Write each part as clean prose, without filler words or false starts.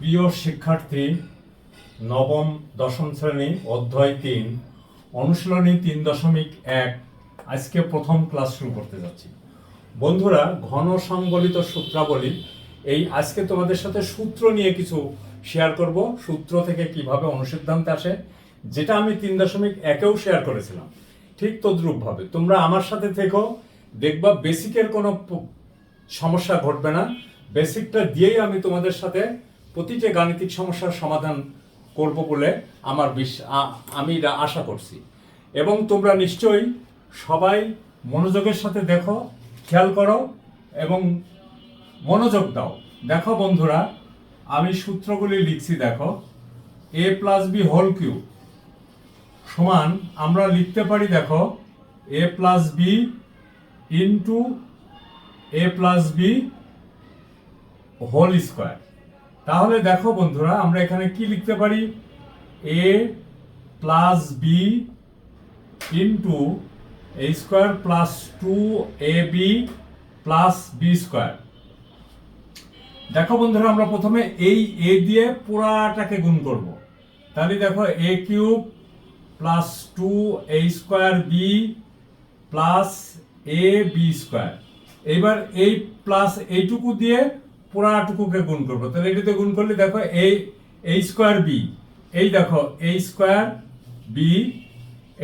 প্রিয় শিক্ষার্থী, নবম দশম শ্রেণী অধ্যায় ৩ অনুশীলনী ৩.১ আজকে প্রথম ক্লাস শুরু করতে যাচ্ছি। বন্ধুরা, ঘন সংবলিত সূত্রাবলী এই আজকে তোমাদের সাথে সূত্র নিয়ে কিছু শেয়ার করব। সূত্র থেকে কিভাবে অনুসিদ্ধান্ত আসে, যেটা আমি ৩.১এও শেয়ার করেছিলাম, ঠিক তদ্রূপভাবে তোমরা আমার সাথে থেকো, দেখবা বেসিকের কোনো সমস্যা ঘটবে না। বেসিকটা দিয়েই আমি তোমাদের সাথে প্রতিটি গাণিতিক সমস্যার সমাধান করব বলে আমি আশা করছি। এবং তোমরা নিশ্চয়ই সবাই মনোযোগের সাথে দেখো, খেয়াল করো এবং মনোযোগ দাও। দেখো বন্ধুরা, আমি সূত্রগুলি লিখছি। দেখো, a plus B whole cube সমান আমরা লিখতে পারি, দেখো, a plus B into a plus B whole square. তাহলে দেখো বন্ধুরা, আমরা এখানে কি লিখতে পারি? a plus B into a square plus 2ab plus B square. দেখো বন্ধুরা, আমরা প্রথমে এই a দিয়ে পুরাটাকে গুণ করব। তাহলে দেখো a cube plus 2a square B plus a B square. এবার এই প্লাস এইটুকু দিয়ে পুরাটুকুকে গুণ করবো। তাহলে এটাতে গুণ করলে দেখো এই স্কোয়ার বি, এই দেখো এই স্কোয়ার বি,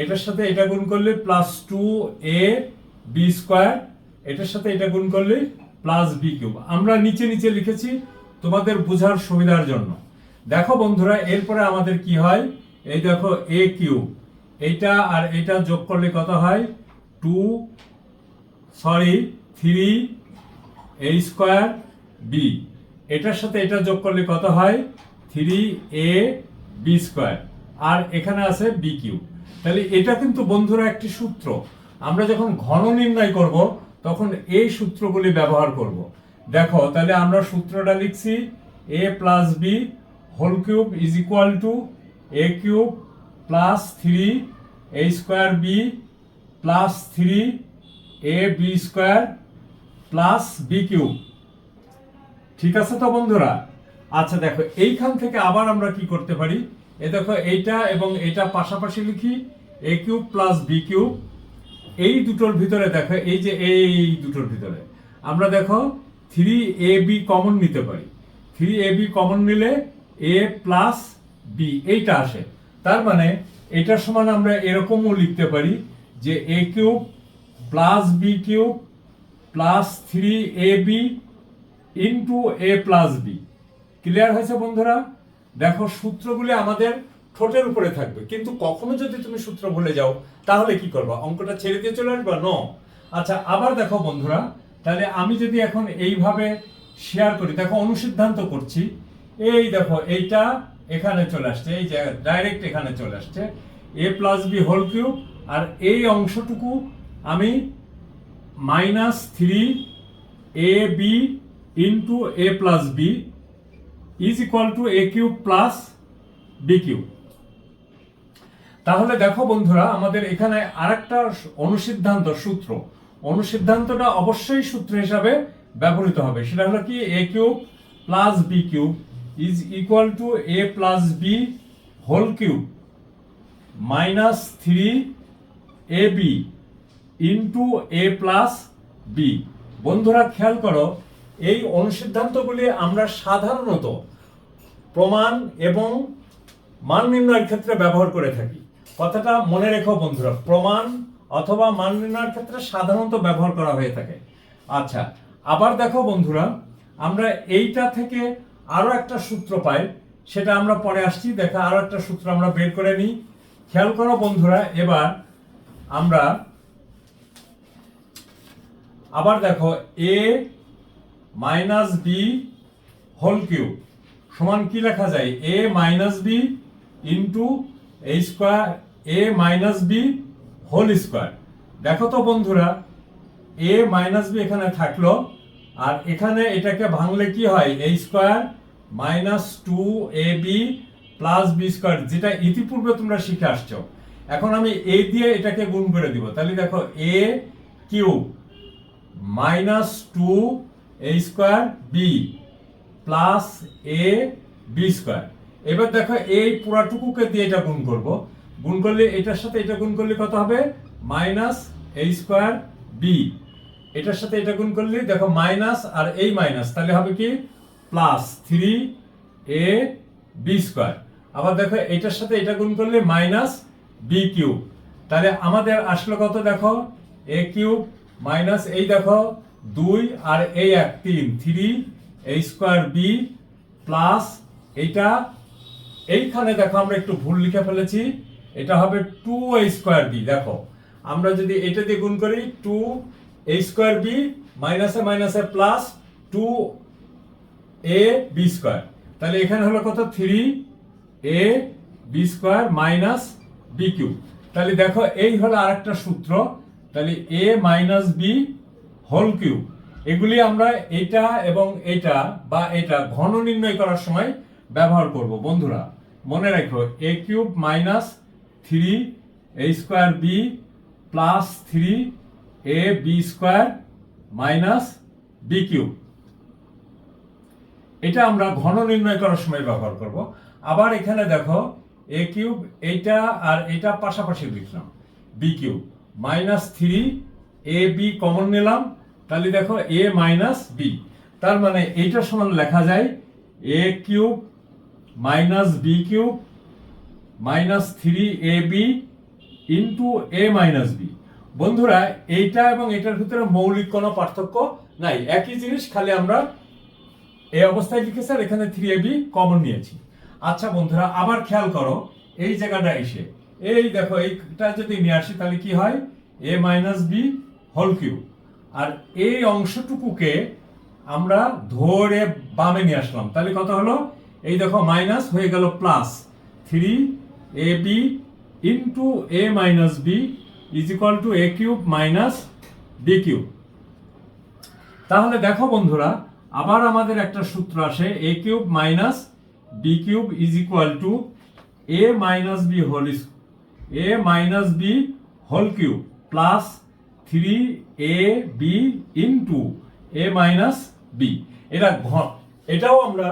এটার সাথে এটা গুণ করলে প্লাস 2a বি স্কোয়ার, এটার সাথে এটা গুণ করলে প্লাস বি কিউব। আমরা নিচে নিচে লিখেছি তোমাদের বোঝার সুবিধার জন্য। দেখো বন্ধুরা, এরপরে আমাদের কি হয়? এই দেখো a কিউব, এইটা আর এটা যোগ করলে কত হয়? 3a স্কোয়ার বি, এটার সাথে এটা যোগ করলে কত হয়? 3a বি স্কোয়ার, আর এখানে আছে বি কিউব। তাহলে এটা কিন্তু বন্ধুরা একটি সূত্র। আমরা যখন ঘন নির্ণয় করব তখন এই সূত্রগুলি ব্যবহার করব। দেখো, তাহলে আমরা সূত্রটা লিখছি, a plus B whole cube is equal to a cube plus 3a square B plus 3a B square plus B cube. ঠিক আছে তো বন্ধুরা? আচ্ছা দেখো, এইখান থেকে আবার আমরা কি করতে পারি? এ দেখো, এইটা এবং এটা পাশাপাশি লিখি, a cube plus B cube. এই দুটোর ভিতরে দেখো, এই যে এই দুটোর ভিতরে আমরা দেখো 3ab কমন নিতে পারি। 3ab কমন নিলে a প্লাস বি এইটা আসে। তার মানে এটার সমান আমরা এরকমও লিখতে পারি যে a cube plus B cube plus 3ab into a plus B. Clear হয়েছে বন্ধুরা? দেখো, সূত্রগুলি আমাদের ঠোঁটের উপরে থাকবে, কিন্তু কখনো যদি তুমি সূত্র ভুলে যাও তাহলে কি করবা? অঙ্কটা ছেড়ে দিয়ে চলে আসবা? নো। আচ্ছা, আবার দেখো বন্ধুরা, তাহলে আমি যদি এখন এইভাবে শেয়ার করি, দেখো অনুসিদ্ধান্ত করছি, এই দেখো এইটা এখানে চলে আসছে, এই যে ডাইরেক্ট এখানে চলে আসছে a plus B whole cube, আর এই অংশটুকু আমি minus 3ab into a plus B is equal to a cube plus B cube. তাহলে দেখো বন্ধুরা, আমাদের এখানে আরেকটা অনুসিদ্ধান্ত সূত্র, অনুসিদ্ধান্তটা অবশ্যই সূত্র হিসাবে ব্যবহৃত হবে। সেটা হলো কি? a cube plus B cube is equal to a plus B whole cube minus 3ab into a plus B. বন্ধুরা খেয়াল করো, এই অনুসিদ্ধান্তগুলি আমরা সাধারণত প্রমাণ এবং মান নির্ণয়ের ক্ষেত্রে ব্যবহার করে থাকি। কথাটা মনে রেখো বন্ধুরা, প্রমাণ অথবা মান নির্ণয়ের ক্ষেত্রে সাধারণত ব্যবহার করা হয়ে থাকে। আচ্ছা, আবার দেখো বন্ধুরা, আমরা এইটা থেকে আরো একটা সূত্র পাই, সেটা আমরা পরে আসছি। দেখো, আরো একটা সূত্র আমরা বের করে নিই। খেয়াল করো বন্ধুরা, এবার আমরা আবার দেখো a minus B whole cube সমান কি লেখা যায়? a minus B into a square, a minus B whole square. দেখো তো বন্ধুরা, a মাইনাস বি এখানে থাকলো, আর এখানে এটাকে ভাঙলে কি হয়? a square minus 2ab plus B square, যেটা ইতিপূর্বে তোমরা শিখে আসছো। এখন আমি a দিয়ে এটাকে গুণ করে দিব। তাহলে দেখো a cube minus 2a square B plus a B square. এবার দেখো এই পুরাটুকুকে দিয়ে এটা গুণ করব, গুণ করলে এটার সাথে এটা গুণ করলে কত হবে, মাইনাস এ স্কোয়ার বি। এটার সাথে এটা গুণ করলে দেখো মাইনাস আর এই মাইনাস, তাহলে হবে কি প্লাস 3 এ বি স্কোয়ার। আবার দেখো এটার সাথে এটা গুণ করলে মাইনাস বি কিউব। তাহলে আমাদের আসলো কত দেখো, এ কিউব মাইনাস এই দেখো 2 আর এই 1 3 এ স্কোয়ার বি প্লাস এইটা, এইখানে দেখো আমরা একটু ভুল লিখে ফেলেছি, এটা হবে 2 এ স্কোয়ার বি। দেখো আমরা যদি এটা দিয়ে গুণ করি 2 এ স্কোয়ার বি মাইনাসে মাইনাসে প্লাস 2 এ বি স্কোয়ার, তাহলে এখানে হলো কত 3 A B square minus B cube. তাহলে দেখো এই হলো আরেকটা সূত্র, তাহলে A minus B whole cube. এগুলি আমরা এটা এবং এটা বা এটা ঘন নির্ণয় করার সময় ব্যবহার করব। বন্ধুরা মনে রাখো A cube minus 3 A square B plus 3 A B square minus B cube, এটা আমরা ঘন নির্ণয় করার সময় ব্যবহার করব। আবার এখানে দেখো এ কিউব এইটা আর এটা পাশাপাশি লিখলাম, B cube minus 3 A B common নিলাম, তাহলে দেখো এ মাইনাস বি। তার মানে এইটা সমান লেখা যায় A cube minus B cube minus 3 A B into A minus B. বন্ধুরা এইটা এবং এটার ভিতরে মৌলিক কোনো পার্থক্য নাই, একই জিনিস, খালি আমরা এই অবস্থায় লিখেছি আর এখানে 3ab কমন নিয়েছি। আচ্ছা বন্ধুরা আবার খেয়াল করো এই জায়গাটা এসে এই দেখো এইটা যদি নিয়ে আসি তাহলে কি হয়, a minus B whole cube. আর এই অংশটুকুকে আমরা ধরে বামে নিয়ে আসলাম, তাহলে কত হলো, এই দেখো মাইনাস হয়ে গেল plus 3ab into a minus B is equal to a cube minus B cube. তাহলে দেখো বন্ধুরা আবার আমাদের একটা সূত্র আসে, A cube minus B cube is equal to A minus B whole A minus B whole cube plus 3ab into A minus B. এটাও আমরা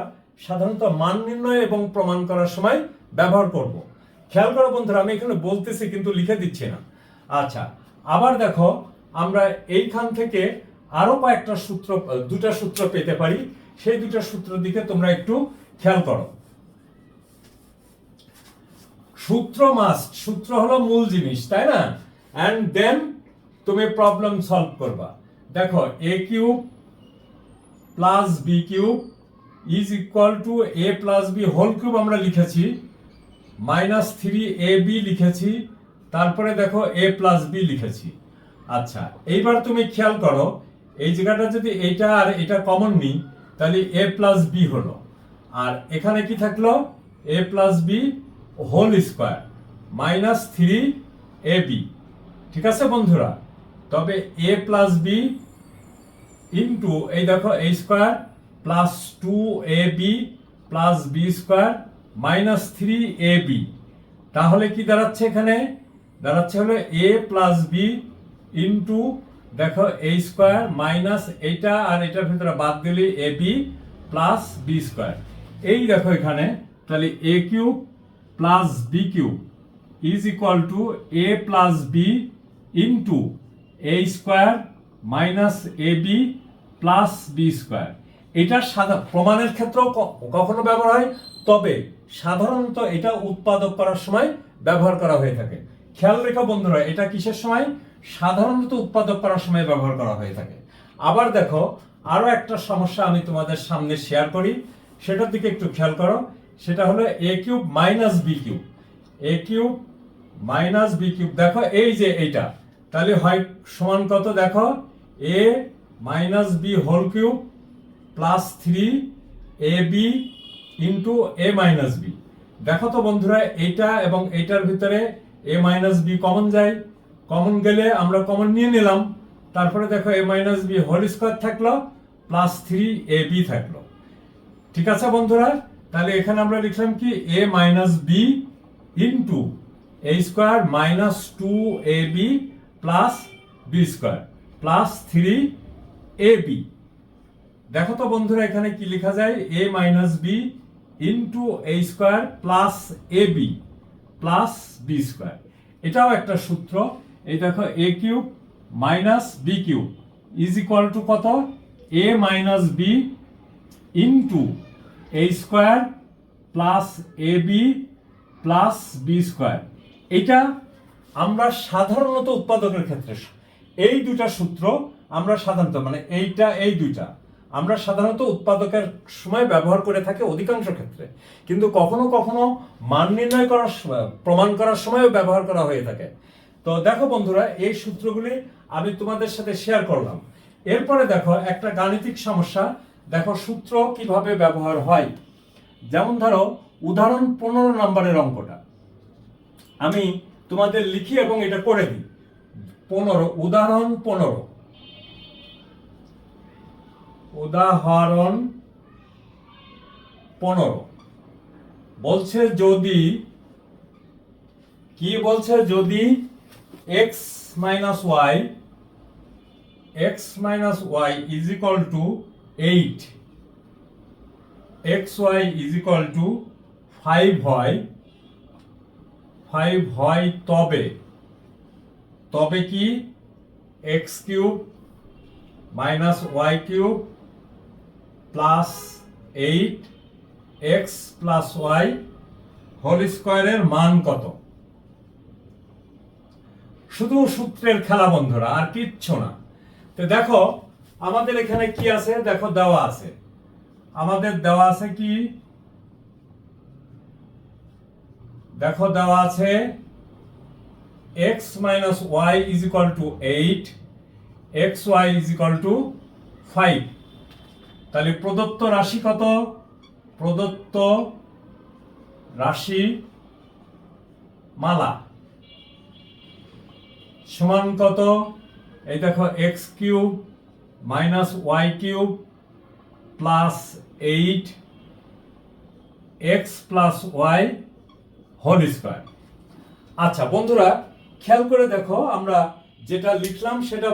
সাধারণত মান নির্ণয় এবং প্রমাণ করার সময় ব্যবহার করব। খেয়াল করো বন্ধুরা আমি এখানে বলতেছি কিন্তু লিখে দিচ্ছি না। আচ্ছা আবার দেখো আমরা এইখান থেকে আরো কয়েকটা সূত্র, দুটা সূত্র পেতে পারি, সেই দুটা সূত্রের দিকে তোমরা একটু খেয়াল করো। সূত্র মাস্ট, সূত্র হলো মূল জিনিস, তাই না? এন্ড দেন তুমি প্রবলেম সলভ করবা। দেখো A cube plus B cube is equal to A plus B whole cube আমরা লিখেছি, মাইনাস 3ab লিখেছি, তারপরে দেখো এ প্লাস বি লিখেছি। আচ্ছা এইবার তুমি খেয়াল করো এই জায়গাটা যদি এইটা আর এটা কমন নিই তাহলে এ প্লাস বি হলো, আর এখানে কি থাকলো A plus B whole square minus 3ab। ঠিক আছে বন্ধুরা, তবে এ প্লাস বি ইন্টু এই দেখো A square plus 2ab plus B square minus 3ab, তাহলে কি দাঁড়াচ্ছে, এখানে দাঁড়াচ্ছে হলো এ প্লাস বি ইন্টু দেখো এ স্কোয়ার মাইনাস এইটা আর এটার ভিতরে বাদ দিলে A B plus B square. এই দেখো এখানে তাহলে A cube plus B cube is equal to A plus B into A square minus A B plus B square. এটা প্রমাণের ক্ষেত্রেও কখনো ব্যবহার হয়, তবে সাধারণত এটা উৎপাদক করার সময় ব্যবহার করা হয়ে থাকে। খেয়াল রেখো বন্ধুরা এটা কিসের সময়, সাধারণত উৎপাদক করার সময় ব্যবহার করা হয়ে থাকে। আবার দেখো আরো একটা সমস্যা আমি তোমাদের সামনে শেয়ার করি, সেটার দিকে একটু খেয়াল করো। সেটা হলো A cube minus B cube, A cube minus B cube. দেখো এই যে এইটা তাহলে হয় সমান কত, দেখো A minus B whole cube plus 3ab into A minus B. দেখো তো বন্ধুরা এইটা এবং এইটার ভিতরে এ মাইনাস বি কমন যায়, কমন গেলে আমরা কমন নিয়ে নিলাম, তারপরে দেখো A minus B whole square থাকলো প্লাস 3ab থাকলো। ঠিক আছে বন্ধুরা, তাহলে এখানে আমরা লিখলাম কি A minus B into A square minus 2ab plus B square plus 3ab। দেখো তো বন্ধুরা এখানে কি লেখা যায়, A minus B into A square plus A B plus B square. এটাও একটা সূত্র। এই দেখো A cube minus B cube is equal to কত, A minus B into A square plus A B plus B square. এটা আমরা সাধারণত উৎপাদকের ক্ষেত্রে এই দুটা সূত্র আমরা সাধারণত মানে এই দুইটা আমরা সাধারণত উৎপাদকের সময় ব্যবহার করে থাকি অধিকাংশ ক্ষেত্রে, কিন্তু কখনো কখনো মান নির্ণয় করার সময়, প্রমাণ করার সময়ও ব্যবহার করা হয়ে থাকে। তো দেখো বন্ধুরা, এই সূত্রগুলি আমি তোমাদের সাথে শেয়ার করলাম। এরপরে দেখো একটা গাণিতিক সমস্যা, দেখো সূত্র কিভাবে ব্যবহার হয়। যেমন ধরো উদাহরণ 15 নম্বরের অঙ্কটা আমি তোমাদের লিখি এবং এটা করে দিই। 15 উদাহরণ 15 বলছে যদি কি বলছে, যদি x minus y is equal to 8, xy is equal to 5 হয় তবে কি x cube minus y cube plus 8x plus y whole স্কোয়ারের মান কত? শুধু সূত্রের খেলা বন্ধুরা, আর কিচ্ছু না। তো দেখো আমাদের এখানে কি আছে, দেখো দেওয়া আছে, আমাদের দেওয়া আছে কি, দেখো দেওয়া আছে x minus y is equal to 8, xy is equal to 5। তাহলে প্রদত্ত রাশি কত? প্রদত্ত রাশি মালা সমান কত? এই দেখো x cube minus y cube plus 8x plus y whole square. আচ্ছা বন্ধুরা, খেয়াল করে দেখো আমরা যেটা লিখলাম সেটা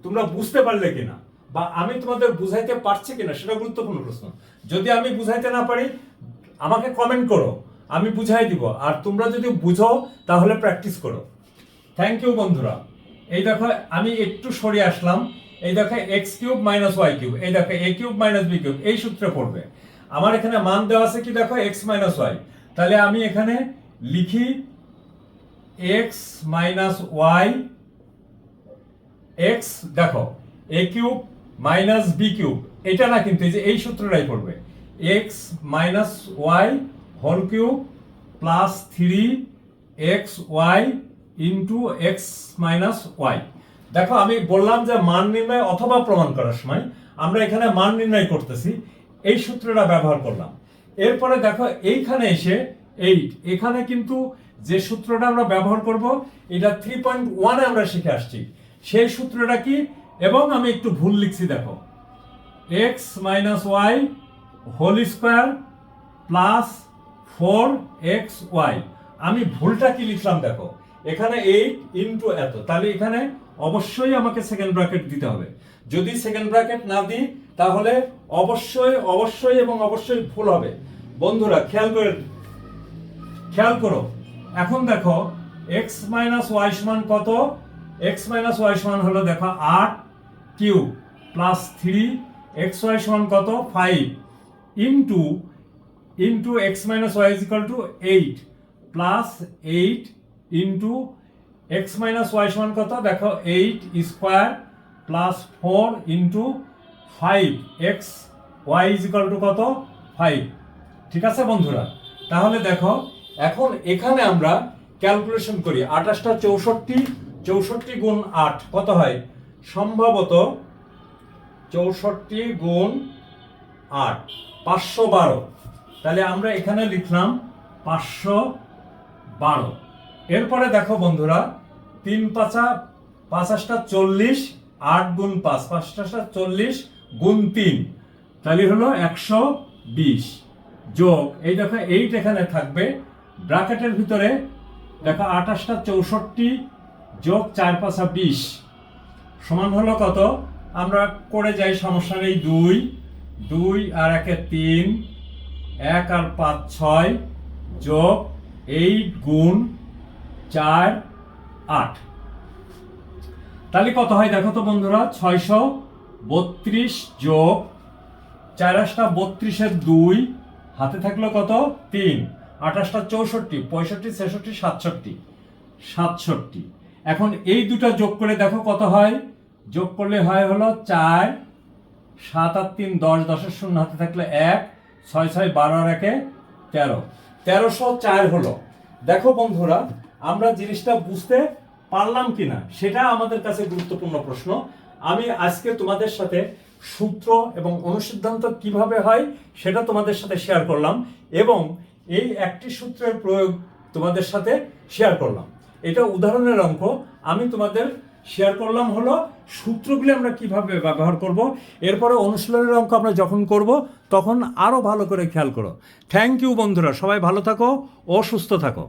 তোমরা বুঝতে পারলে কিনা, বা আমি তোমাদের বুঝাইতে পারছি কিনা সেটা গুরুত্বপূর্ণ প্রশ্ন। যদি আমি বুঝাইতে না পারি আমাকে কমেন্ট করো, আমি বুঝাই দিব, আর তোমরা যদি বুঝো তাহলে প্র্যাকটিস করো। থ্যাংক ইউ বন্ধুরা। এই দেখো আমি একটু সরিয়ে আসলাম, এই দেখো X cube minus Y cube, এই দেখো A cube minus B cube, এই সূত্রে পড়বে। আমার এখানে মান দেওয়া আছে কি, দেখো এক্স মাইনাস ওয়াই। তাহলে আমি এখানে লিখি এক্স মাইনাস ওয়াই, এক্স দেখো A cube minus B cube, এটা না কিন্তু এই যে এই সূত্রটাই পড়বে, X minus Y whole cube plus 3x y into X minus Y. দেখো আমি বললাম যে মান নির্ণয় অথবা প্রমাণ করার সময় আমরা এখানে মান নির্ণয় করতেছি, এই সূত্রটা ব্যবহার করলাম। এরপরে দেখো এইখানে এসে 8, এখানে কিন্তু যে সূত্রটা আমরা ব্যবহার করব এটা 3.1 আমরা শিখে আসছি, সেই সূত্রটা কি, এবং আমি একটু ভুল লিখছি দেখো, x minus Y whole square plus 4xy। আমি ভুলটা কি লিখলাম দেখো, এখানে 8 ইন্টু এত, তাহলে এখানে অবশ্যই আমাকে সেকেন্ড ব্র্যাকেট দিতে হবে। যদি সেকেন্ড ব্র্যাকেট না দিই তাহলে অবশ্যই এবং অবশ্যই ভুল হবে। বন্ধুরা খেয়াল করো। এখন দেখো x মাইনাস ওয়াই সমান কত, x মাইনাস ওয়াই সমান হলো দেখো 8 কিউব প্লাস 3xy সমান কত 5 into x minus Y is equal to 8 plus 8 into x minus Y সমান কত, দেখো 8 square plus 4 into 5x y is equal to কত 5। ঠিক আছে বন্ধুরা, তাহলে দেখো এখন এখানে আমরা ক্যালকুলেশন করি। 28টা 64 গুণ 8 কত হয়, সম্ভবত 64 গুণ 8 512। তাহলে আমরা এখানে লিখলাম 512। এরপরে দেখো বন্ধুরা 3 5 40, 8 গুণ 5 5 40 গুণ 3, তাহলে হলো 120 যোগ এই দেখো 8 এখানে থাকবে ব্র্যাকেটের ভিতরে, দেখো 28টা 64 যোগ 4 5 20 সমান হলো কত, আমরা করে যাই সমস্যা নেই 2 আর 1 3, 1 আর 5 6 যোগ 8 গুণ 4 8। তাহলে কত হয় দেখো তো বন্ধুরা, 632 যোগ 4 8টা 32 এর 2, হাতে থাকলো কত 3, 28টা 64, 65 66 67, 67। এখন এই দুটো যোগ করে দেখো কত হয়, যোগ করলে হয় হলো 4, 7 আর 3 10, 10 শূন্য হাতে থাকলে 1, 6 6 12 আর 1 13, 1304 হলো। দেখো বন্ধুরা, আমরা জিনিসটা বুঝতে পারলাম কিনা সেটা আমাদের কাছে গুরুত্বপূর্ণ প্রশ্ন। আমি আজকে তোমাদের সাথে সূত্র এবং অনুসিদ্ধান্ত কিভাবে হয় সেটা তোমাদের সাথে শেয়ার করলাম, এবং এই একটি সূত্রের প্রয়োগ তোমাদের সাথে শেয়ার করলাম। এটা উদাহরণের অঙ্ক, আমি তোমাদের শেয়ার করলাম হলো সূত্রগুলি আমরা কিভাবে ব্যবহার করব। এরপরে অনুশীলনের অঙ্ক আমরা যখন করব তখন আরও ভালো করে খেয়াল করো। থ্যাংক ইউ বন্ধুরা, সবাই ভালো থাকো ও সুস্থ থাকো।